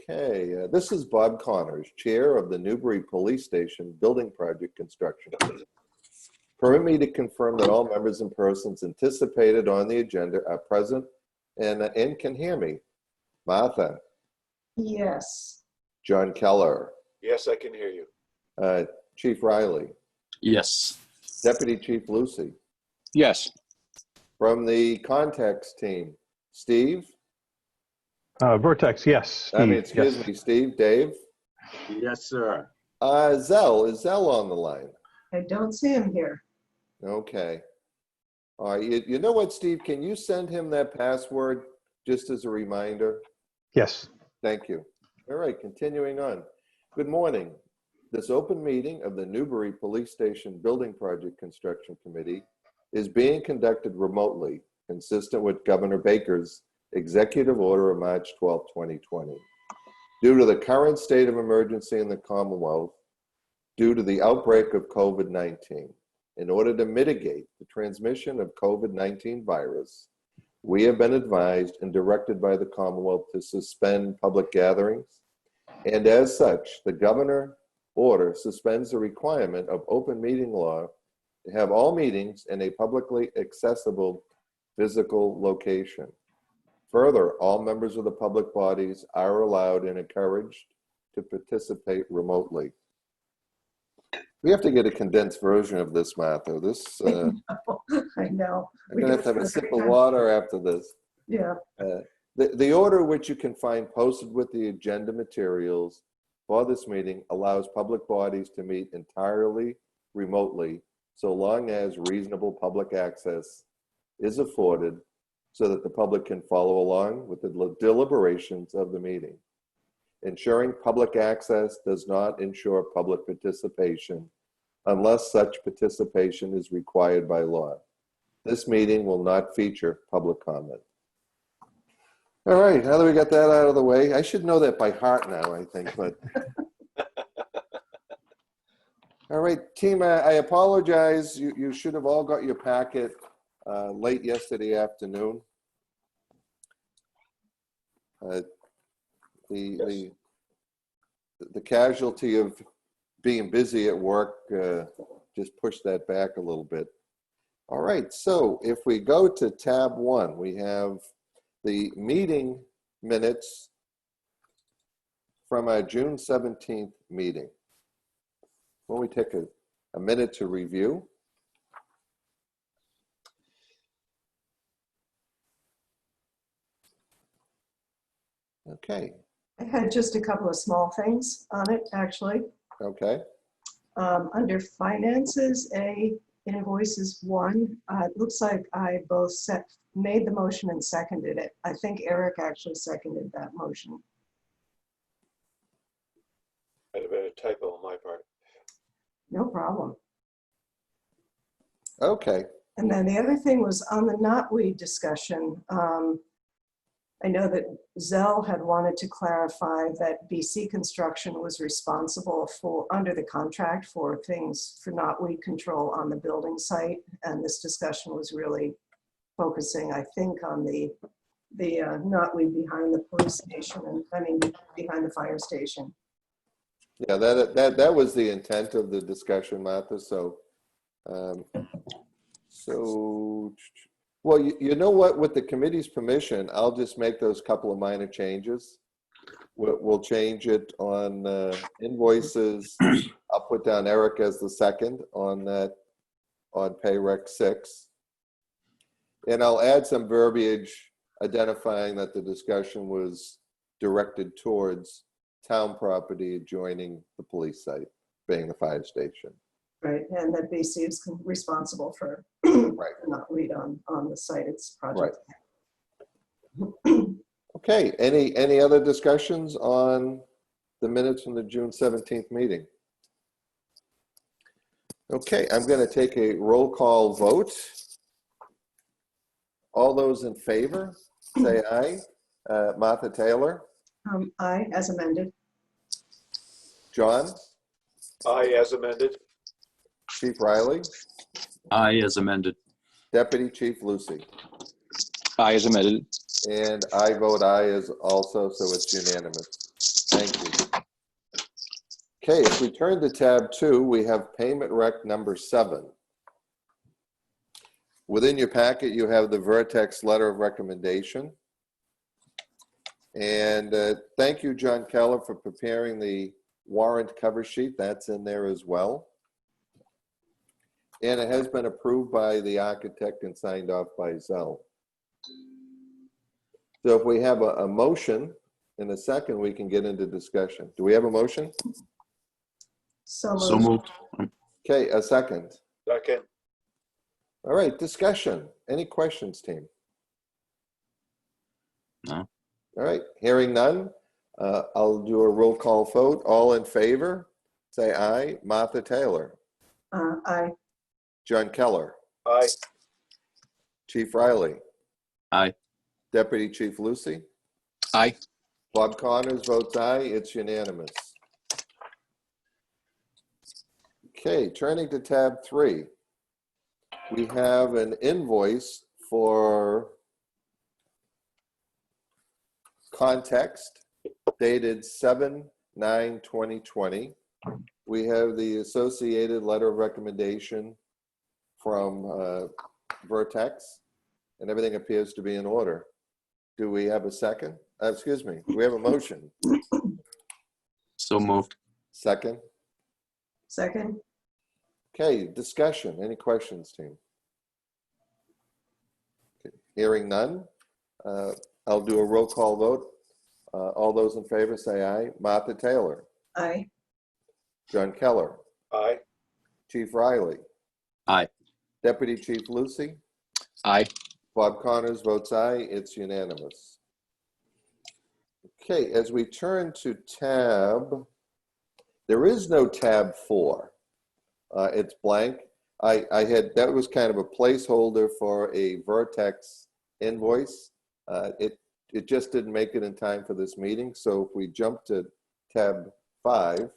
Okay, this is Bob Connors, Chair of the Newbury Police Station Building Project Construction Committee. Permit me to confirm that all members and persons anticipated on the agenda are present and can hear me. Martha. Yes. John Keller. Yes, I can hear you. Chief Riley. Yes. Deputy Chief Lucy. Yes. From the context team, Steve. Vertex, yes. Steve, Excuse me, Steve. Dave. Yes, sir. Zell. Is Zell on the line? I don't see him here. Okay. All right. You know what, Steve? Can you send him that password just as a reminder? Yes. Thank you. All right. Continuing on. Good morning. This open meeting of the Newbury Police Station Building Project Construction Committee is being conducted remotely, consistent with Governor Baker's Executive Order of March 12, 2020. Due to the current state of emergency in the Commonwealth, due to the outbreak of COVID-19, in order to mitigate the transmission of COVID-19 virus, we have been advised and directed by the Commonwealth to suspend public gatherings. And as such, the Governor Order suspends the requirement of open meeting law to have all meetings in a publicly accessible physical location. Further, all members of the public bodies are allowed and encouraged to participate remotely. We have to get a condensed version of this, Martha. This, I know. I'm going to have a sip of water after this. Yeah. The order which you can find posted with the agenda materials for this meeting allows public bodies to meet entirely remotely, so long as reasonable public access is afforded so that the public can follow along with the deliberations of the meeting. Ensuring public access does not ensure public participation unless such participation is required by law. This meeting will not feature public comment. All right, now that we got that out of the way, I should know that by heart now, I think, but. All right, team, I apologize. You should have all got your packet late yesterday afternoon. The casualty of being busy at work just pushed that back a little bit. All right, so if we go to tab 1, we have the meeting minutes from our June 17th meeting. When we take a minute to review. Okay. I had just a couple of small things on it, actually. Okay. Under finances, invoices 1, it looks like I both made the motion and seconded it. I think Eric actually seconded that motion. Might have been a typo on my part. No problem. Okay. And then the other thing was on the knotweed discussion. I know that Zell had wanted to clarify that BC Construction was responsible for, under the contract, for things for knotweed control on the building site. And this discussion was really focusing, I think, on the knotweed behind the police station and behind the fire station. Yeah, that was the intent of the discussion, Martha. So, well, you know what? With the committee's permission, I'll just make those couple of minor changes. We'll change it on invoices. I'll put down Eric as the second on that, on pay rec 6, and I'll add some verbiage identifying that the discussion was directed towards town property adjoining the police site, being the fire station. Right, and that BC is responsible for Right. knotweed on the site, its project. Right. Okay, any other discussions on the minutes from the June 17th meeting? Okay, I'm going to take a roll call vote. All those in favor, say aye. Martha Taylor. Aye, as amended. John. Aye, as amended. Chief Riley. Aye, as amended. Deputy Chief Lucy. Aye, as amended. And I vote aye as also, so it's unanimous. Okay, if we turn to tab 2, we have payment rec number 7. Within your packet, you have the Vertex letter of recommendation. And thank you, John Keller, for preparing the warrant cover sheet. That's in there as well. And it has been approved by the architect and signed off by Zell. So if we have a motion in a second, we can get into discussion. Do we have a motion? So So moved. moved. Okay, a second. Second. All right, discussion. Any questions, team? No. All right, hearing none, I'll do a roll call vote. All in favor, say aye. Martha Taylor. Aye. John Keller. Aye. Chief Riley. Aye. Deputy Chief Lucy. Aye. Bob Connors votes aye. It's unanimous. Okay, turning to tab 3. We have an invoice for Context dated 7/9/2020. We have the associated letter of recommendation from Vertex, and everything appears to be in order. Do we have a second? Excuse me, do we have a motion? So moved. Second? Second. Okay, discussion. Any questions, team? Okay, hearing none, I'll do a roll call vote. All those in favor say aye. Martha Taylor. Aye. John Keller. Aye. Chief Riley. Aye. Deputy Chief Lucy. Aye. Bob Connors votes aye. It's unanimous. Okay, as we turn to tab, there is no tab 4. It's blank. That was kind of a placeholder for a Vertex invoice. It just didn't make it in time for this meeting. So if we jump to tab 5,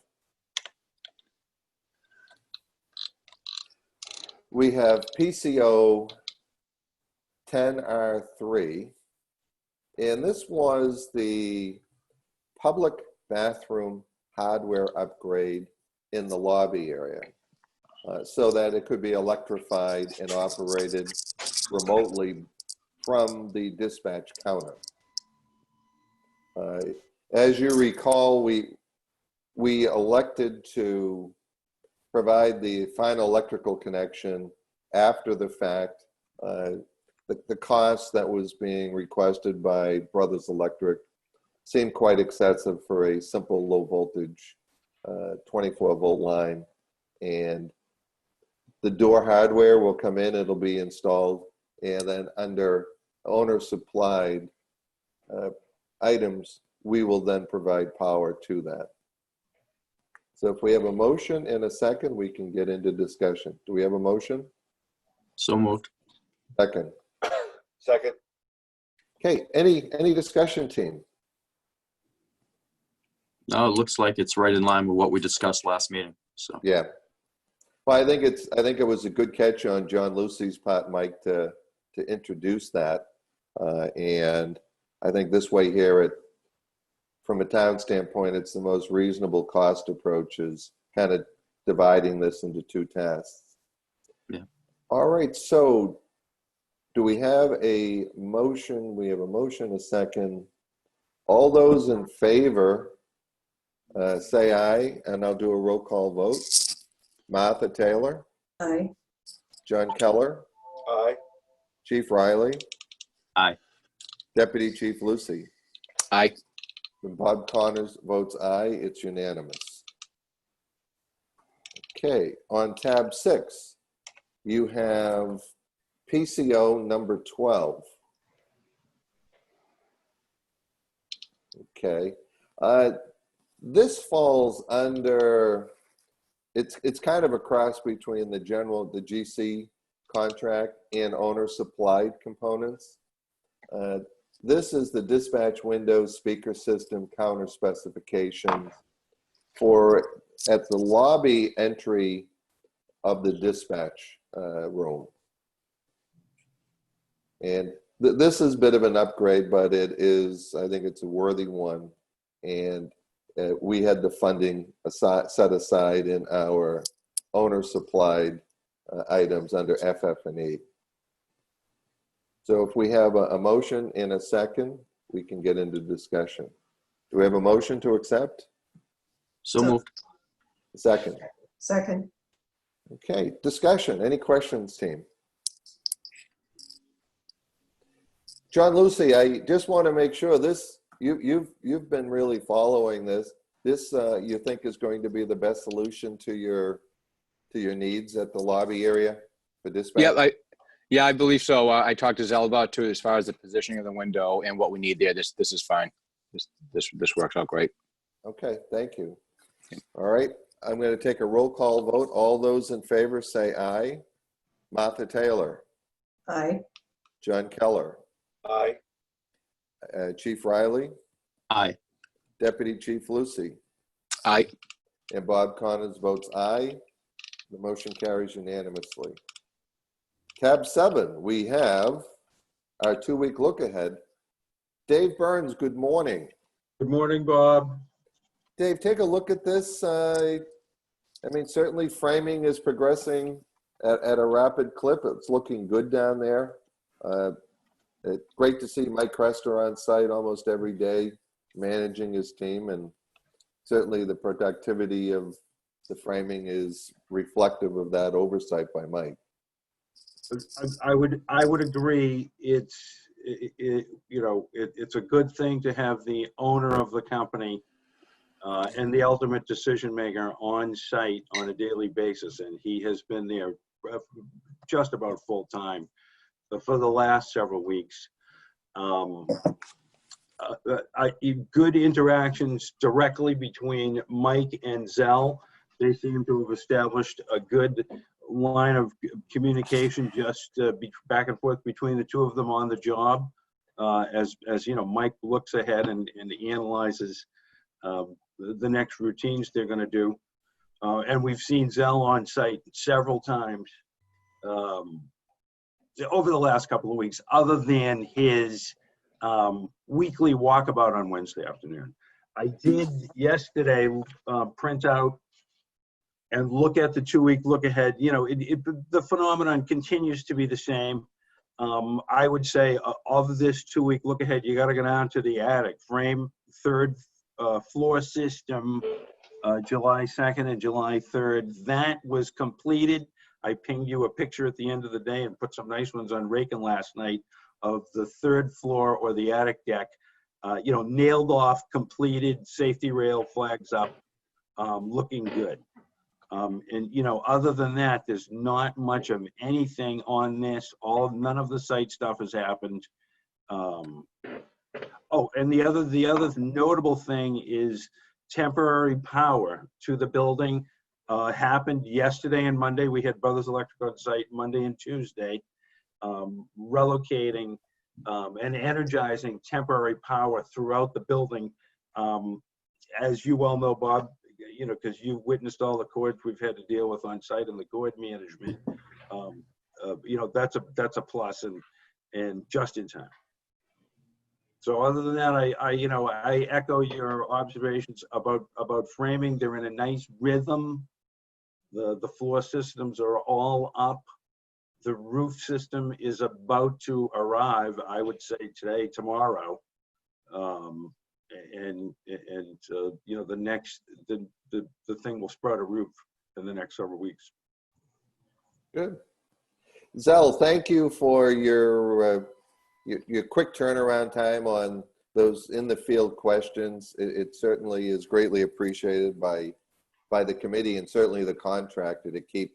we have PCO 10R3, and this was the public bathroom hardware upgrade in the lobby area, so that it could be electrified and operated remotely from the dispatch counter. As you recall, we elected to provide the final electrical connection after the fact. The cost that was being requested by Brothers Electric seemed quite excessive for a simple low voltage 24-volt line. And the door hardware will come in, it'll be installed, and then under owner supplied items, we will then provide power to that. So if we have a motion and a second, we can get into discussion. Do we have a motion? So moved. Second. Second. Okay, any discussion, team? No, it looks like it's right in line with what we discussed last meeting. So Yeah. Well, I think it was a good catch on John Lucy's part, Mike, to introduce that. And I think this way here, from a town standpoint, it's the most reasonable cost approach, is kind of dividing this into 2 tasks. Yeah. All right, so do we have a motion? We have a motion, a second. All those in favor, say aye, and I'll do a roll call vote. Martha Taylor. Aye. John Keller. Aye. Chief Riley. Aye. Deputy Chief Lucy. Aye. And Bob Connors votes aye. It's unanimous. Okay, on tab 6, you have PCO number 12. Okay, this falls under, it's kind of a cross between the GC contract and owner supplied components. This is the dispatch windows speaker system counter specifications for at the lobby entry of the dispatch room. And this is a bit of an upgrade, but it is, I think it's a worthy one. And we had the funding set aside in our owner-supplied items under FF&E. So if we have a motion in a second, we can get into discussion. Do we have a motion to accept? So moved. Second. Second. Okay, discussion. Any questions, team? John Lucy, I just want to make sure this, you've been really following this. This you think is going to be the best solution to your needs at the lobby area for dispatch? Yeah, I believe so. I talked to Zell about too, as far as the positioning of the window and what we need there. This is fine. This works out great. Okay, thank you. All right, I'm going to take a roll call vote. All those in favor say aye. Martha Taylor, Aye. John Keller, Aye. Chief Riley, Aye. Deputy Chief Lucy, Aye. and Bob Connors votes aye. The motion carries unanimously. Tab 7, we have our 2-week look ahead. Dave Burns, good morning. Good morning, Bob. Dave, take a look at this. I mean, certainly framing is progressing at a rapid clip. It's looking good down there. It's great to see Mike Crester on site almost every day, managing his team, and certainly the productivity of the framing is reflective of that oversight by Mike. I would agree. It's a good thing to have the owner of the company and the ultimate decision maker on site on a daily basis, and he has been there just about full time for the last several weeks. Good interactions directly between Mike and Zell. They seem to have established a good line of communication just back and forth between the two of them on the job. As you know, Mike looks ahead and analyzes the next routines they're going to do. And we've seen Zell on site several times over the last couple of weeks, other than his weekly walkabout on Wednesday afternoon. I did yesterday print out and look at the 2-week look ahead. You know, the phenomenon continues to be the same. I would say of this 2-week look ahead, you got to go down to the attic frame, 3rd floor system, July 2nd and July 3rd. That was completed. I pinged you a picture at the end of the day and put some nice ones on Rakin last night of the 3rd floor or the attic deck, nailed off, completed, safety rail flags up, looking good. Other than that, there's not much of anything on this. None of the site stuff has happened. And the other notable thing is temporary power to the building happened yesterday and Monday. We had Brothers Electric on site Monday and Tuesday, relocating and energizing temporary power throughout the building. As you well know, Bob, because you've witnessed all the cords we've had to deal with on site and the cord management, that's a plus and just in time. So other than that, I echo your observations about framing. They're in a nice rhythm. The floor systems are all up. The roof system is about to arrive, I would say today, tomorrow. The thing will spread a roof in the next several weeks. Good. Zell, thank you for your quick turnaround time on those in the field questions. It certainly is greatly appreciated by the committee and certainly the contractor to keep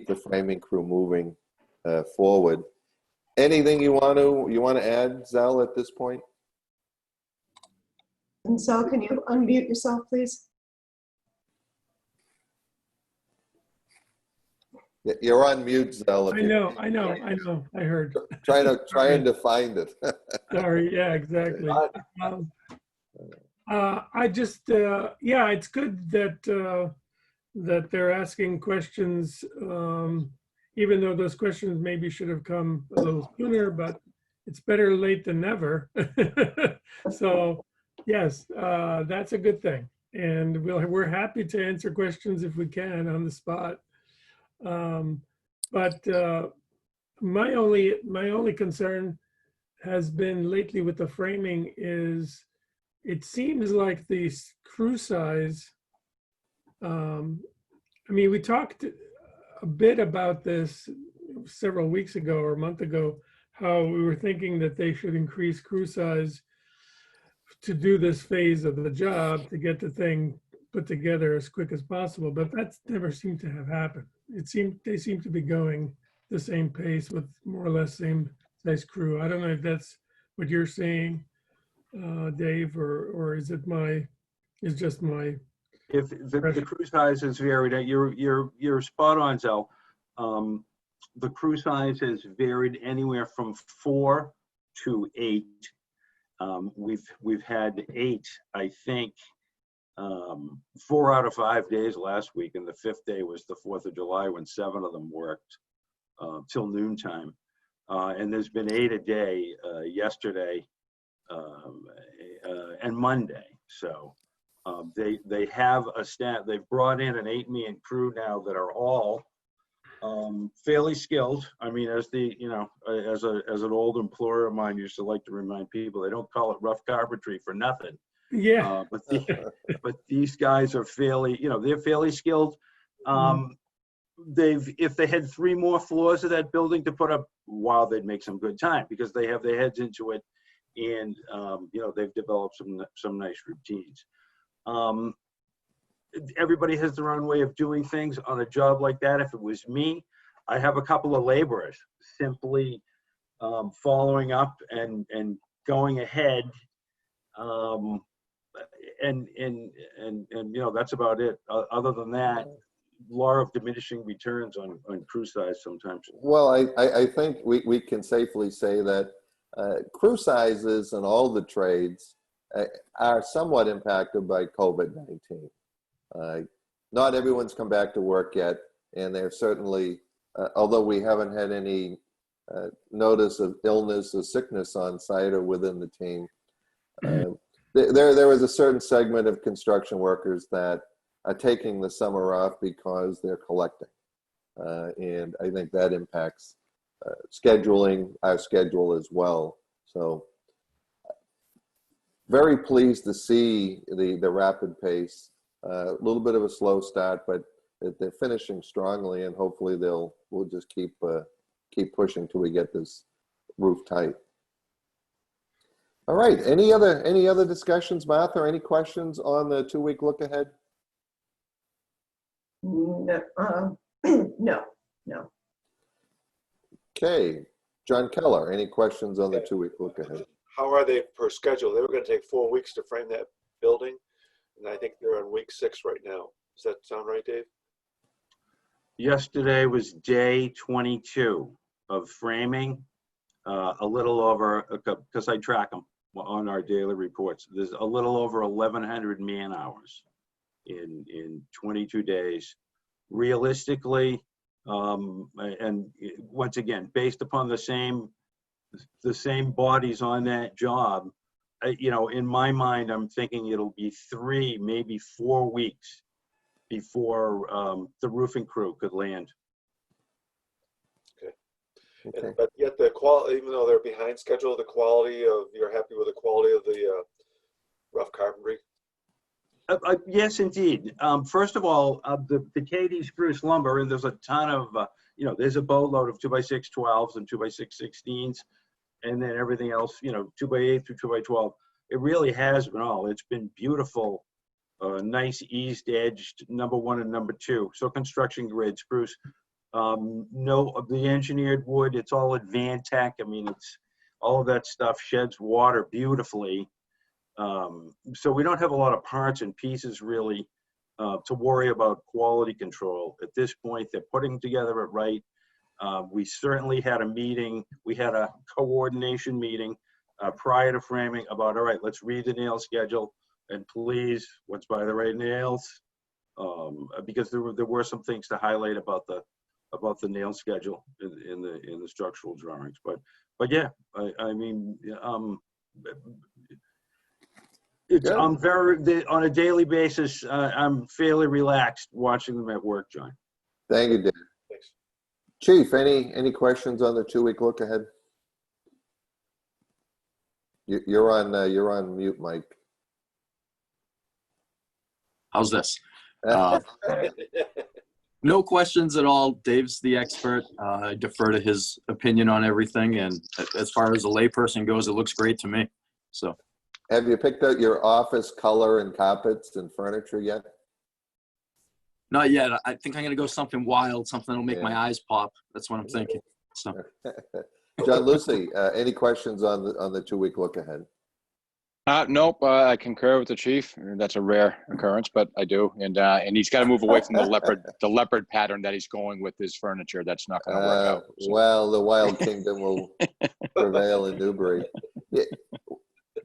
the framing crew moving forward. Anything you want to add, Zell, at this point? And Zell, can you unmute yourself, please? You're on mute, Zell. I know. I heard. Trying to find it. Sorry. Yeah, exactly. I just, it's good that they're asking questions, even though those questions maybe should have come a little sooner, but it's better late than never. So yes, that's a good thing. And we're happy to answer questions if we can on the spot. But my only concern has been lately with the framing is it seems like the crew size, I mean, we talked a bit about this several weeks ago or a month ago, how we were thinking that they should increase crew size to do this phase of the job to get the thing put together as quick as possible, but that's never seemed to have happened. They seem to be going the same pace with more or less same size crew. I don't know if that's what you're saying, Dave, or is just my If the crew size is varied, you're spot on, Zell. The crew size has varied anywhere from 4 to 8. We've had 8, I think, 4 out of 5 days last week, and the 5th day was the 4th of July when 7 of them worked till noontime. And there's been 8 a day yesterday and Monday. So they have a staff. They've brought in an 8-man crew now that are all fairly skilled. I mean, as an old employer of mine used to like to remind people, they don't call it rough carpentry for nothing. yeah. But these guys are fairly, they're fairly skilled. If they had 3 more floors of that building to put up, wow, they'd make some good time because they have their heads into it, and they've developed some nice routines. Everybody has their own way of doing things on a job like that. If it was me, I have a couple of laborers simply following up and going ahead, and that's about it. Other than that, law of diminishing returns on crew size sometimes. Well, I think we can safely say that crew sizes in all the trades are somewhat impacted by COVID-19. Not everyone's come back to work yet, and they're certainly, although we haven't had any notice of illness or sickness on site or within the team, there is a certain segment of construction workers that are taking the summer off because they're collecting. And I think that impacts scheduling, our schedule as well. So very pleased to see the rapid pace. A little bit of a slow start, but they're finishing strongly, and hopefully we'll just keep pushing till we get this roof tight. All right. Any other discussions, Martha? Any questions on the 2-week look ahead? No. No. Okay. John Keller, any questions on the 2-week look ahead? How are they per schedule? They were going to take 4 weeks to frame that building, and I think they're on week 6 right now. Does that sound right, Dave? Yesterday was day 22 of framing, a little over, because I track them on our daily reports. There's a little over 1,100 man hours in 22 days. Realistically, and once again, based upon the same bodies on that job, in my mind, I'm thinking it'll be 3, maybe 4 weeks before the roofing crew could land. Okay. But yet the quality, even though they're behind schedule, you're happy with the quality of the rough carpentry? Yes, indeed. First of all, the KD spruce lumber, and there's a ton of, there's a boatload of 2x6 12s and 2x6 16s, and then everything else, 2x8 through 2x12. It really has been all. It's been beautiful, nice eased edged number 1 and number 2. So construction grade spruce. No, of the engineered wood, it's all Advantech. I mean, it's all of that stuff sheds water beautifully. So we don't have a lot of parts and pieces really to worry about quality control. At this point, they're putting together it right. We certainly had a meeting. We had a coordination meeting prior to framing about, all right, let's read the nail schedule and please, let's buy the right nails. Because there were some things to highlight about the nail schedule in the structural drawings. But yeah, I mean, It's, Good. I'm on a daily basis, I'm fairly relaxed watching them at work, John. Thank you, Dave. Thanks. Chief, any questions on the 2-week look ahead? You're on mute, Mike. How's this? No questions at all. Dave's the expert. I defer to his opinion on everything. And as far as a layperson goes, it looks great to me. So, Have you picked out your office color and carpets and furniture yet? not yet. I think I'm going to go something wild, something that'll make Yeah. my eyes pop. That's what I'm thinking. So, John Lucy, any questions on the 2-week look ahead? Nope, I concur with the chief. That's a rare occurrence, but I do. And he's got to move away from the leopard pattern that he's going with his furniture. That's not going to work out. So. Well, the Wild Kingdom will prevail in Newbury. Yeah.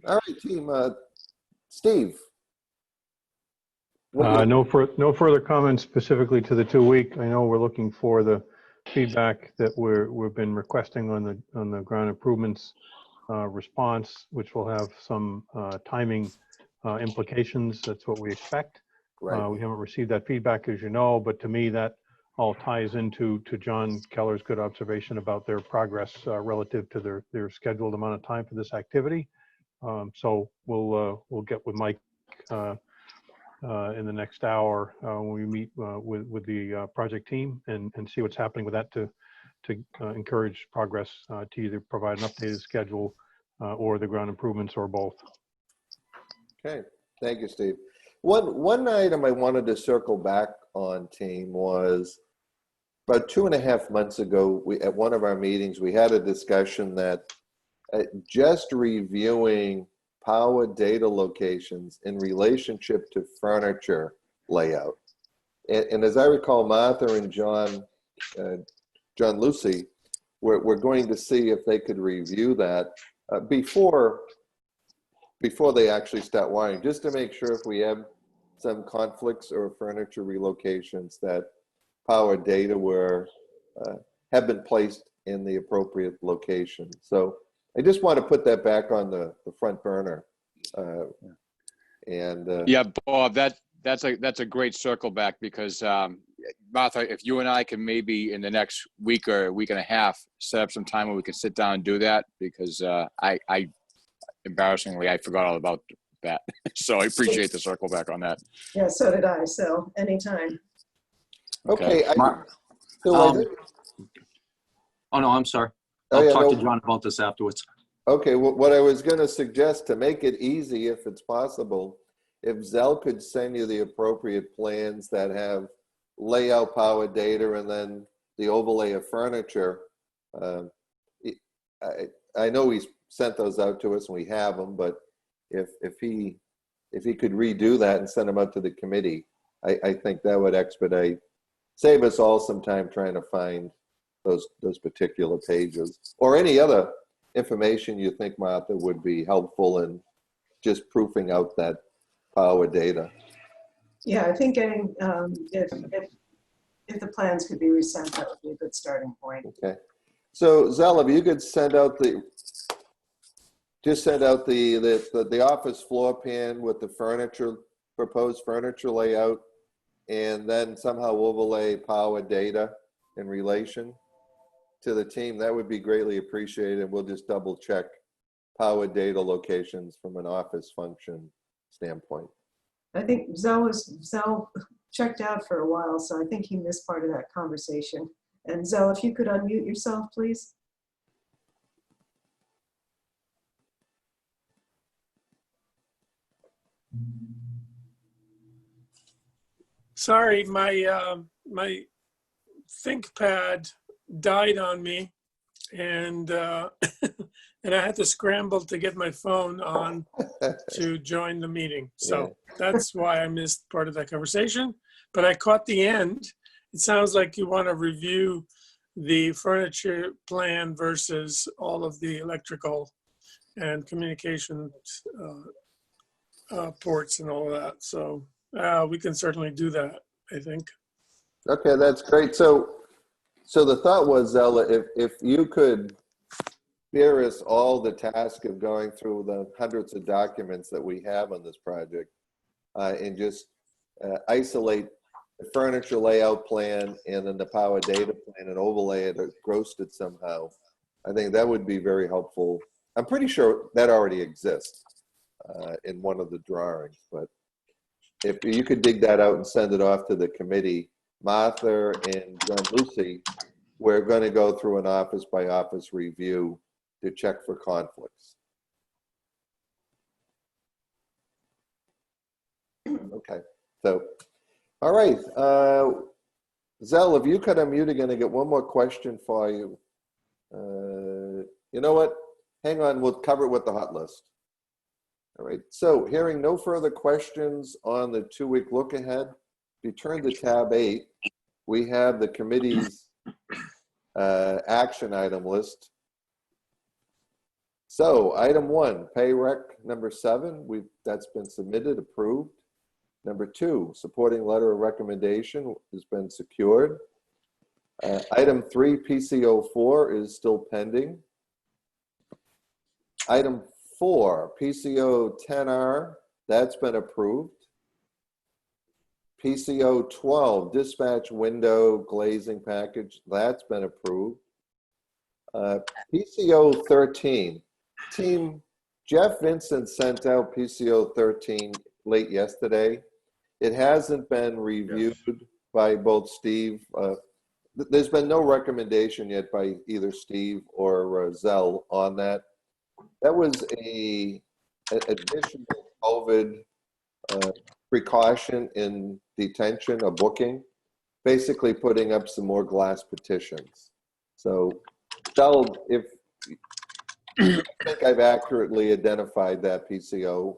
All right, team. Steve. No further comments specifically to the 2-week. I know we're looking for the feedback that we've been requesting on the ground improvements response, which will have some timing implications. That's what we expect. Right. We haven't received that feedback, as you know, but to me, that all ties into John Keller's good observation about their progress relative to their scheduled amount of time for this activity. So we'll get with Mike in the next hour when we meet with the project team and see what's happening with that to encourage progress to either provide an updated schedule or the ground improvements or both. Okay, thank you, Steve. One item I wanted to circle back on, team, was about 2.5 months ago, at one of our meetings, we had a discussion that just reviewing power data locations in relationship to furniture layout. And as I recall, Martha and John Lucy, we're going to see if they could review that before they actually start wiring, just to make sure if we have some conflicts or furniture relocations that power data have been placed in the appropriate location. So I just want to put that back on the front burner. Yeah, Bob, that's a great circle back because Martha, if you and I can maybe in the next week or week and a half set up some time where we can sit down and do that, because I embarrassingly I forgot all about that. So I appreciate the circle back on that. Yeah, so did I, so anytime. Okay. oh no, I'm sorry. I'll talk to John about this afterwards. Okay, well, what I was going to suggest, to make it easy, if it's possible, if Zell could send you the appropriate plans that have layout, power data, and then the overlay of furniture. I know he's sent those out to us and we have them, but if he could redo that and send them out to the committee, I think that would save us all some time trying to find those particular pages, or any other information you think, Martha, would be helpful in just proofing out that power data. Yeah, I think getting, if the plans could be resent, that would be a good starting point. Okay. So Zell, if you could send out the office floor plan with the proposed furniture layout, and then somehow overlay power data in relation to the team, that would be greatly appreciated. We'll just double check power data locations from an office function standpoint. I think Zell checked out for a while, so I think he missed part of that conversation. And Zell, if you could unmute yourself, please. Sorry, my ThinkPad died on me, and and I had to scramble to get my phone on to join the meeting. So that's why I missed part of that conversation. But I caught the end. It sounds like you want to review the furniture plan versus all of the electrical and communication ports and all of that. So we can certainly do that, I think. Okay, that's great. So the thought was, Zella, if you could spare us all the task of going through the hundreds of documents that we have on this project and just isolate the furniture layout plan and then the power data plan and overlay it or grossed it somehow. I think that would be very helpful. I'm pretty sure that already exists in one of the drawings, but if you could dig that out and send it off to the committee, Martha and John Lucy, we're going to go through an office by office review to check for conflicts. Okay, so, all right. Zell, if you could unmute again, I get one more question for you. You know what? Hang on, we'll cover it with the hot list. All right, so hearing no further questions on the 2-week look ahead, if you turn to tab 8, we have the committee's action item list. So item 1, pay rec number 7, that's been submitted, approved. Number 2, supporting letter of recommendation has been secured. Item 3, PCO4 is still pending. Item 4, PCO 10R, that's been approved. PCO 12, dispatch window glazing package, that's been approved. PCO 13, team Jeff Vincent sent out PCO 13 late yesterday. It hasn't been reviewed by both Steve. There's been no recommendation yet by either Steve or Zell on that. That was an additional COVID precaution in detention, a booking, basically putting up some more glass petitions. So, Zell, if I think I've accurately identified that PCO.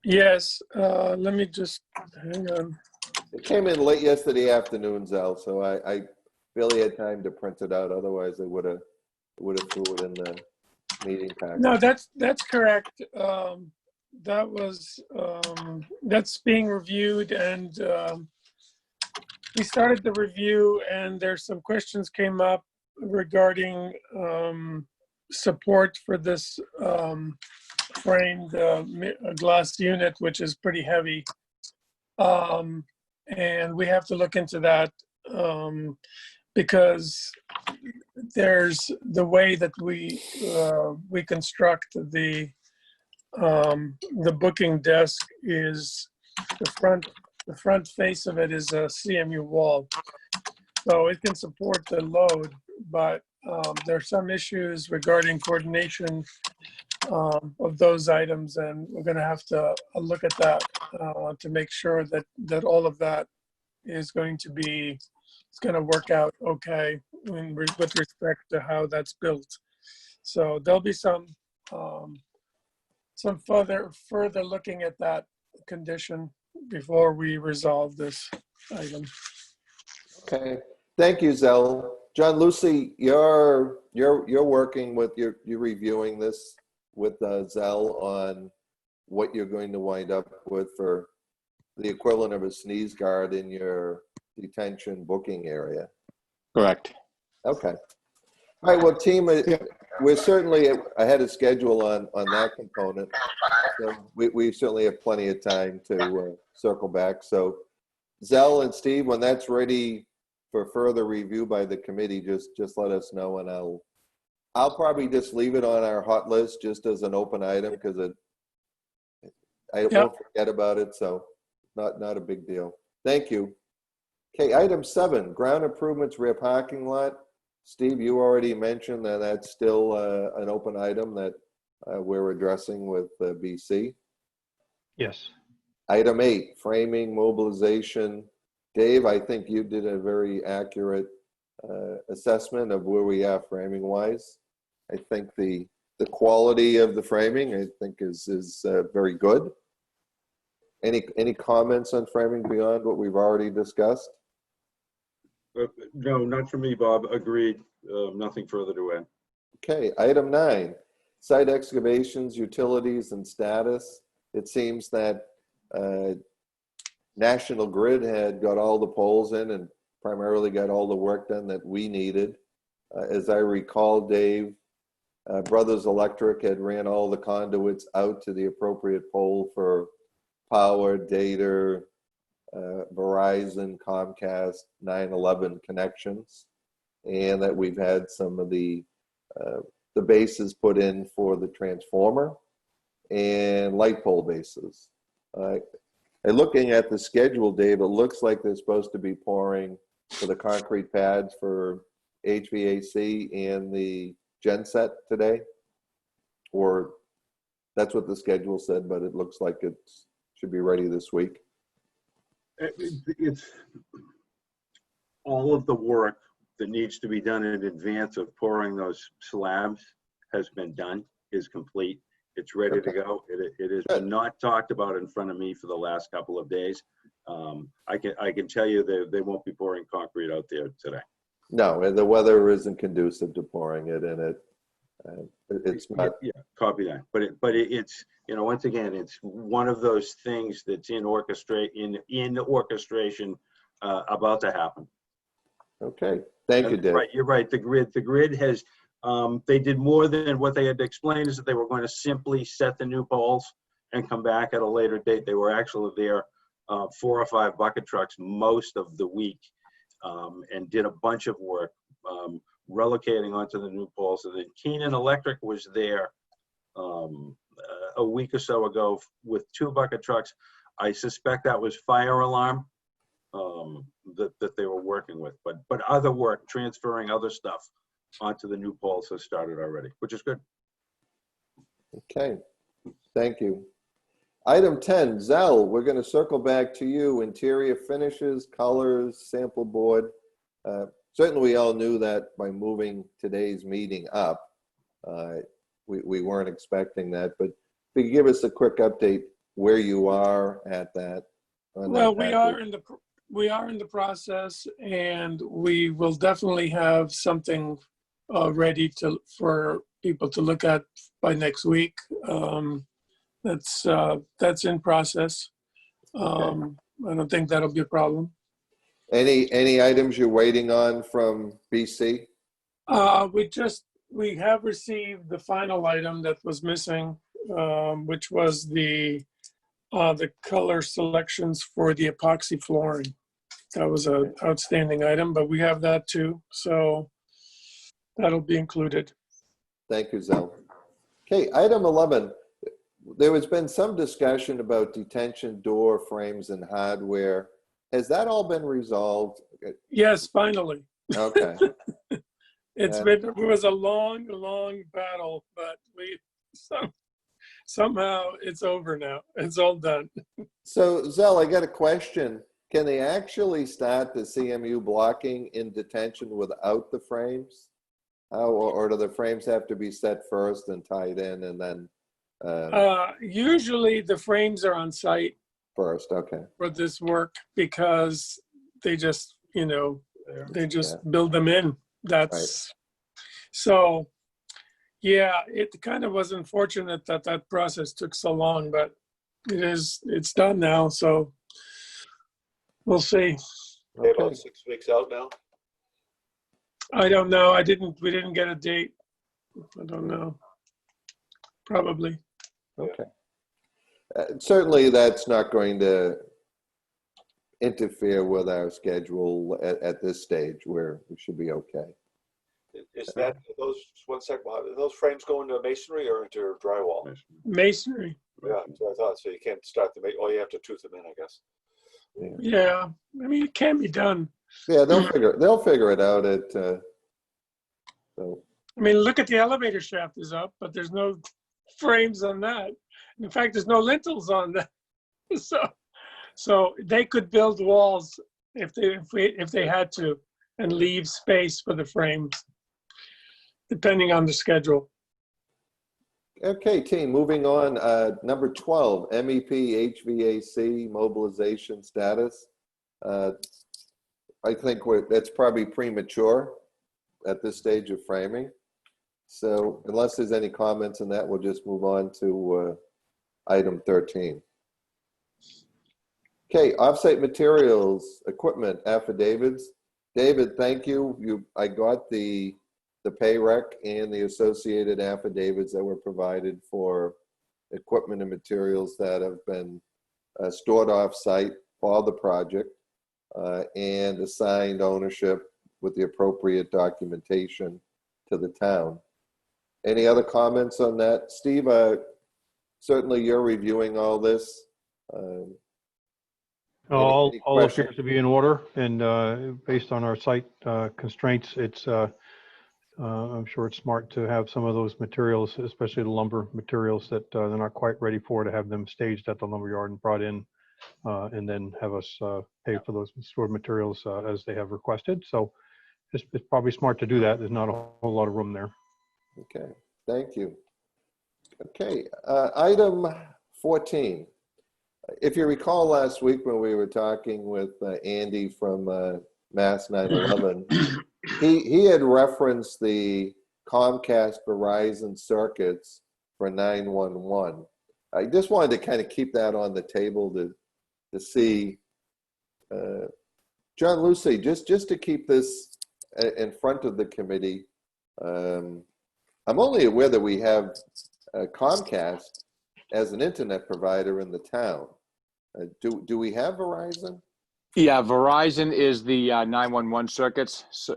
Yes, let me just, hang on. It came in late yesterday afternoon, Zell, so I barely had time to print it out. Otherwise, I would have threw it in the meeting packet. No, that's correct. That's being reviewed, and we started the review, and there's some questions came up regarding support for this framed glass unit, which is pretty heavy. And we have to look into that because there's the way that we construct the booking desk is the front face of it is a CMU wall, so it can support the load, but there are some issues regarding coordination of those items, and we're going to have to look at that to make sure that all of that is going to work out okay with respect to how that's built. So there'll be some further looking at that condition before we resolve this item. Okay, thank you, Zell. John Lucy, you're working with you're reviewing this with Zell on what you're going to wind up with for the equivalent of a sneeze guard in your detention booking area. Correct. Okay. All right. Well, team, we're certainly ahead of schedule on that component. So we certainly have plenty of time to circle back. So Zell and Steve, when that's ready for further review by the committee, just let us know, and I'll probably just leave it on our hot list just as an open item because I won't forget about it. So not a big deal. Thank you. Okay, item 7, ground improvements, rear parking lot. Steve, you already mentioned that that's still an open item that we're addressing with BC. Yes. Item 8, framing, mobilization. Dave, I think you did a very accurate assessment of where we are framing wise. I think the quality of the framing, I think is very good. Any comments on framing beyond what we've already discussed? No, not for me, Bob. Agreed. Nothing further to add. Okay, item 9, site excavations, utilities, and status. It seems that National Grid had got all the poles in and primarily got all the work done that we needed. As I recall, Dave, Brothers Electric had ran all the conduits out to the appropriate pole for power, data, Verizon, Comcast, 911 connections, and that we've had some of the bases put in for the transformer and light pole bases. And looking at the schedule, Dave, it looks like they're supposed to be pouring for the concrete pads for HVAC and the genset today, or that's what the schedule said, but it looks like it should be ready this week. It's all of the work that needs to be done in advance of pouring those slabs has been done, is complete. It's ready to go. It has been not talked about in front of me for the last couple of days. I can tell you that they won't be pouring concrete out there today. No, and the weather isn't conducive to pouring it, and it's not. Yeah, copy that. But it's, you know, once again, it's one of those things that's in orchestration about to happen. Okay, thank you, Dave. Right, you're right. The grid has, they did more than what they had explained, is that they were going to simply set the new poles and come back at a later date. They were actually there, 4 or 5 bucket trucks most of the week, and did a bunch of work relocating onto the new poles. And then Keenan Electric was there a week or so ago with 2 bucket trucks. I suspect that was fire alarm that they were working with, but other work, transferring other stuff onto the new poles has started already, which is good. Okay, thank you. Item 10, Zell, we're going to circle back to you. Interior finishes, colors, sample board. Certainly we all knew that by moving today's meeting up. We weren't expecting that, but if you could give us a quick update where you are at that. Well, we are in the process, and we will definitely have something ready for people to look at by next week. That's in process. Okay. I don't think that'll be a problem. Any items you're waiting on from BC? We have received the final item that was missing, which was the color selections for the epoxy flooring. That was an outstanding item, but we have that too, so that'll be included. Thank you, Zell. Okay, item 11. There has been some discussion about detention door frames and hardware. Has that all been resolved? Yes, finally. Okay. It was a long battle, but somehow it's over now. It's all done. So, Zell, I got a question. Can they actually start the CMU blocking in detention without the frames? Or do the frames have to be set first and tied in and then? Usually the frames are on site First, okay. for this work because they just, build them in. That's so, yeah, it kind of was unfortunate that process took so long, but it's done now. So we'll see. Okay. About 6 weeks out now. I don't know. We didn't get a date. I don't know. Probably. Okay. Certainly that's not going to interfere with our schedule at this stage, where we should be okay. Is that those, one second, are those frames go into masonry or into drywall? Masonry. Yeah, so I thought, so you can't start you have to tooth them in, I guess. Yeah. I mean, it can be done. Yeah, they'll figure it out so. I mean, look at the elevator shaft is up, but there's no frames on that. In fact, there's no lintels on that. So they could build walls if they had to and leave space for the frames, depending on the schedule. Okay, team, moving on. Number 12, MEP HVAC mobilization status. I think that's probably premature at this stage of framing. So unless there's any comments on that, we'll just move on to item 13. Okay, offsite materials, equipment, affidavits. David, thank you. I got the the pay rec and the associated affidavits that were provided for equipment and materials that have been stored off-site for the project, and assigned ownership with the appropriate documentation to the town. Any other comments on that? Steve, certainly you're reviewing all this. All any questions? appears to be in order, and based on our site constraints, it's I'm sure it's smart to have some of those materials, especially the lumber materials that they're not quite ready for, to have them staged at the lumberyard and brought in, and then have us pay for those stored materials as they have requested. So it's probably smart to do that. There's not a whole lot of room there. Okay, thank you. Okay, item 14. If you recall last week when we were talking with Andy from Mass 9/11, he had referenced the Comcast Verizon circuits for 911. I just wanted to kind of keep that on the table to see. John Lucy, just to keep this in front of the committee, I'm only aware that we have Comcast as an internet provider in the town. Do we have Verizon? Yeah, Verizon is the 911 circuits. So,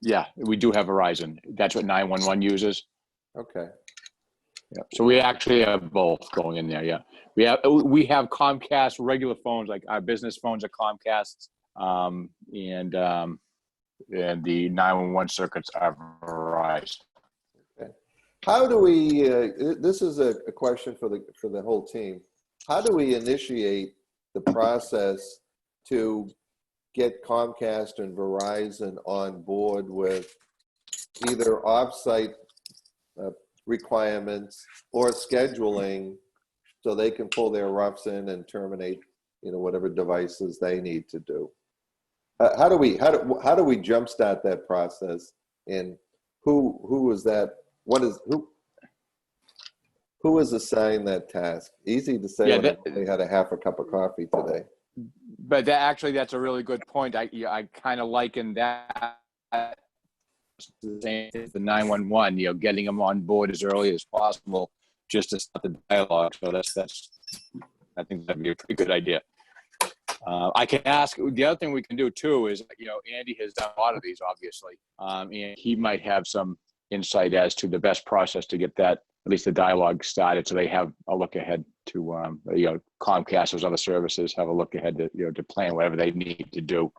yeah, we do have Verizon. That's what 911 uses. Okay. Yeah. So we actually have both going in there. Yeah, we have Comcast regular phones, like our business phones are Comcast, and the 911 circuits are Verizon. Okay. How do we? This is a question for the whole team. How do we initiate the process to get Comcast and Verizon on board with either off-site requirements or scheduling, so they can pull their roughs in and terminate, whatever devices they need to do? How do we jumpstart that process? And who is that? Who is assigned that task? Easy to say when they had a half a cup of coffee today. But that's a really good point. I kind of liken that to the 911, getting them on board as early as possible, just to start the dialogue. So I think that'd be a pretty good idea. I can ask. The other thing we can do too is, Andy has done a lot of these, obviously, and he might have some insight as to the best process to get that, at least the dialogue started, so they have a look ahead to, Comcast, those other services have a look ahead to, to plan whatever they need to do.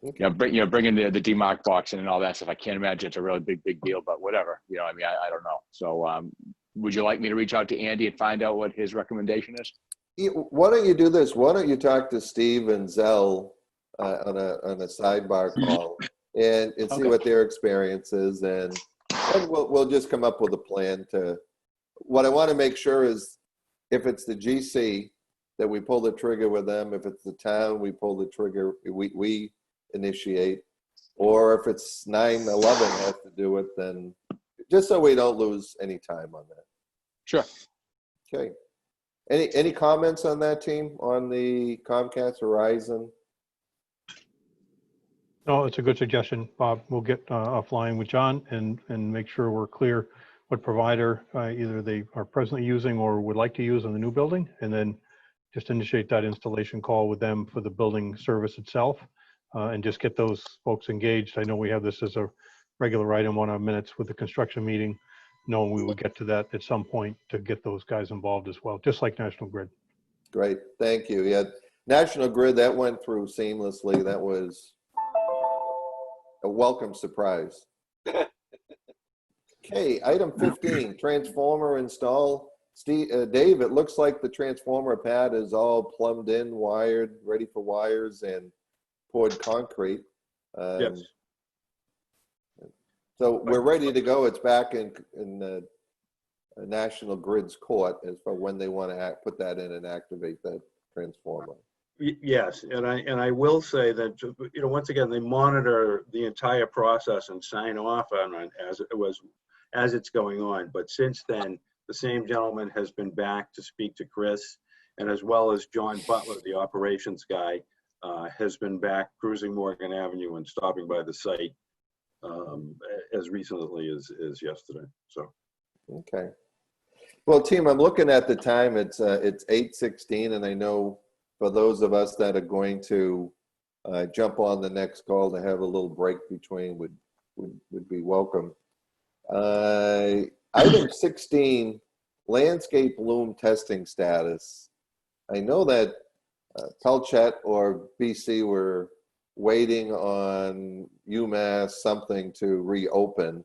Bringing the demarc box in and all that stuff. I can't imagine it's a really big deal, but whatever. I don't know. So, would you like me to reach out to Andy and find out what his recommendation is? Why don't you do this? Why don't you talk to Steve and Zell on a sidebar call and see what their experience is, and we'll just come up with a plan to. What I want to make sure is, if it's the GC, that we pull the trigger with them. If it's the town, we pull the trigger. We initiate, or if it's 9/11 has to do it, then just so we don't lose any time on that. Sure. Okay. Any comments on that, team, on the Comcast Verizon? No, it's a good suggestion, Bob. We'll get offline with John and make sure we're clear what provider either they are presently using or would like to use on the new building, and then just initiate that installation call with them for the building service itself, and just get those folks engaged. I know we have this as a regular item on our minutes with the construction meeting, knowing we would get to that at some point to get those guys involved as well, just like National Grid. Great, thank you. Yeah, National Grid, that went through seamlessly. That was a welcome surprise. Okay, item 15, transformer install. Dave, it looks like the transformer pad is all plumbed in, wired, ready for wires, and poured concrete. Yes. So we're ready to go. It's back in the National Grid's court as for when they want to put that in and activate that transformer. Yes, and I will say that, once again, they monitor the entire process and sign off on it as it's going on. But since then, the same gentleman has been back to speak to Chris, and as well as John Butler, the operations guy, has been back cruising Morgan Avenue and stopping by the site as recently as yesterday. So, Okay. Well, team, I'm looking at the time. It's 8:16, and I know for those of us that are going to jump on the next call to have a little break between would be welcome. Item 16, landscape loom testing status. I know that Pelchet or BC were waiting on UMass something to reopen.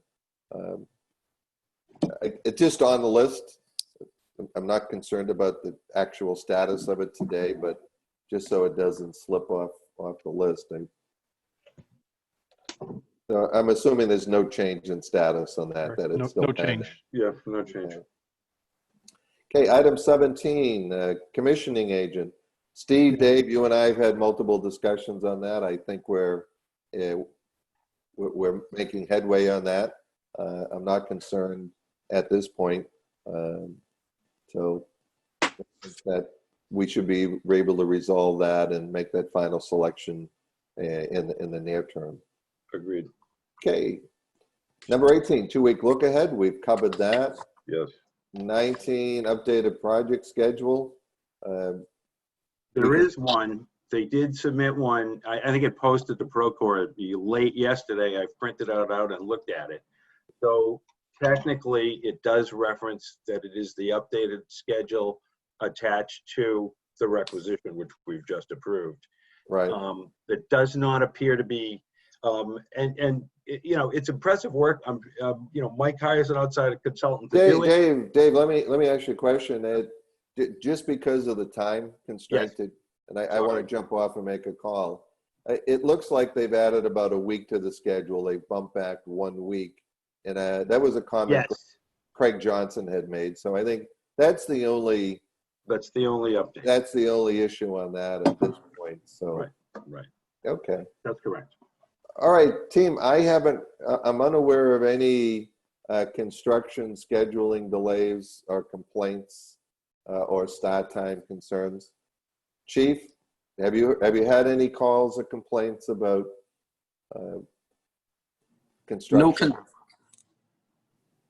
It's just on the list. I'm not concerned about the actual status of it today, but just so it doesn't slip off the list. So I'm assuming there's no change in status on that. That it's still No pending. change. yeah, no change. Okay, item 17, commissioning agent. Steve, Dave, you and I have had multiple discussions on that. I think we're making headway on that. I'm not concerned at this point. So I think that we should be able to resolve that and make that final selection in the near term. Agreed. Okay. Number 18, 2-week look ahead. We've covered that. Yes. 19, updated project schedule. There is one. They did submit one. I think it posted to Procore late yesterday. I printed it out and looked at it. So technically, it does reference that it is the updated schedule attached to the requisition, which we've just approved. Right. It does not appear to be, you know, it's impressive work. You know, Mike hires an outside consultant to do it. Dave, let me ask you a question. Just because of the time constraint, Yes. and I want to jump off and make a call. It looks like they've added about a week to the schedule. They bumped back 1 week, and that was a comment Yes, Craig Johnson had made. So I think that's the only that's the only update. That's the only issue on that at this point. So, Right. Okay. That's correct. All right, team, I'm unaware of any construction scheduling delays or complaints or start time concerns. Chief, have you had any calls or complaints about construction?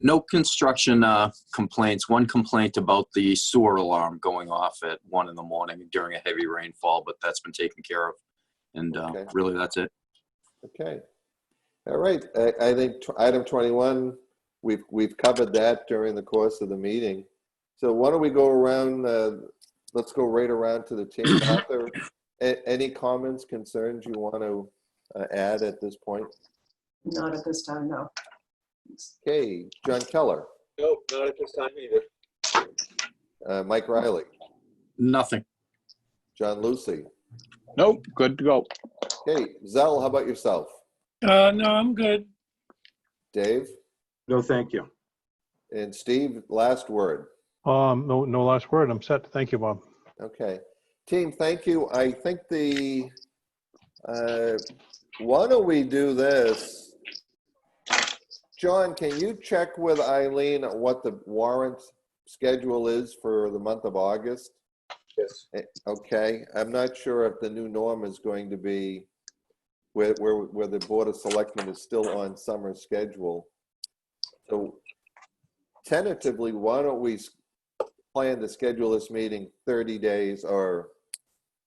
No construction complaints. One complaint about the sewer alarm going off at 1 in the morning during a heavy rainfall, but that's been taken care of. And Okay. really, that's it. Okay. All right. I think item 21, we've covered that during the course of the meeting. So why don't we go around, let's go right around to the team. Arthur, any comments, concerns you want to add at this point? Not at this time, no. Okay, John Keller, Nope, not at this time either. Mike Riley, Nothing. John Lucy. Nope, good to go. Okay, Zell, how about yourself? No, I'm good. Dave No, thank you. and Steve, last word. No last word. I'm set. Thank you, Bob. Okay, team, thank you. I think why don't we do this? John, can you check with Eileen what the warrant schedule is for the month of August? Yes. Okay, I'm not sure if the new norm is going to be where the Board of Selectmen is still on summer schedule. So tentatively, why don't we plan to schedule this meeting 30 days or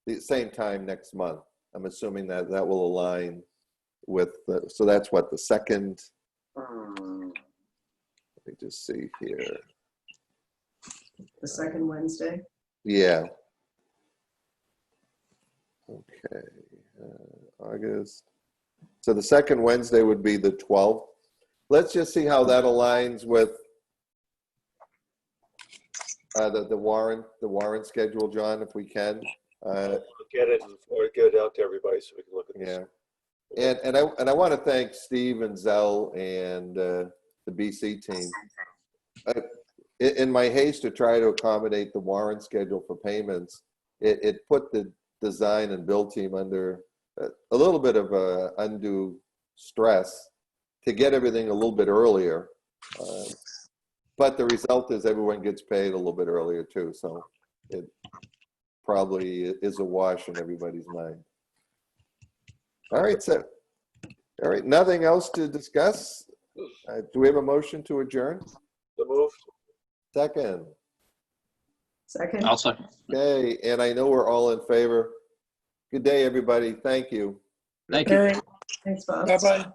the same time next month? I'm assuming that will align with, so that's what, the second, let me just see here. The second Wednesday. Yeah. Okay, August. So the second Wednesday would be the 12th. Let's just see how that aligns with the warrant schedule, John, if we can. Get it and get it out to everybody so we can look at this. Yeah. And I want to thank Steve and Zell and the BC team. In my haste to try to accommodate the warrant schedule for payments, it put the design and build team under a little bit of undue stress to get everything a little bit earlier. But the result is everyone gets paid a little bit earlier too. So it probably is a wash in everybody's mind. All right, so, all right, nothing else to discuss? Do we have a motion to adjourn? So moved. Second. Second. I'll second. Okay, and I know we're all in favor. Good day, everybody. Thank you. Thank All you. right, Thanks, Bob. bye-bye.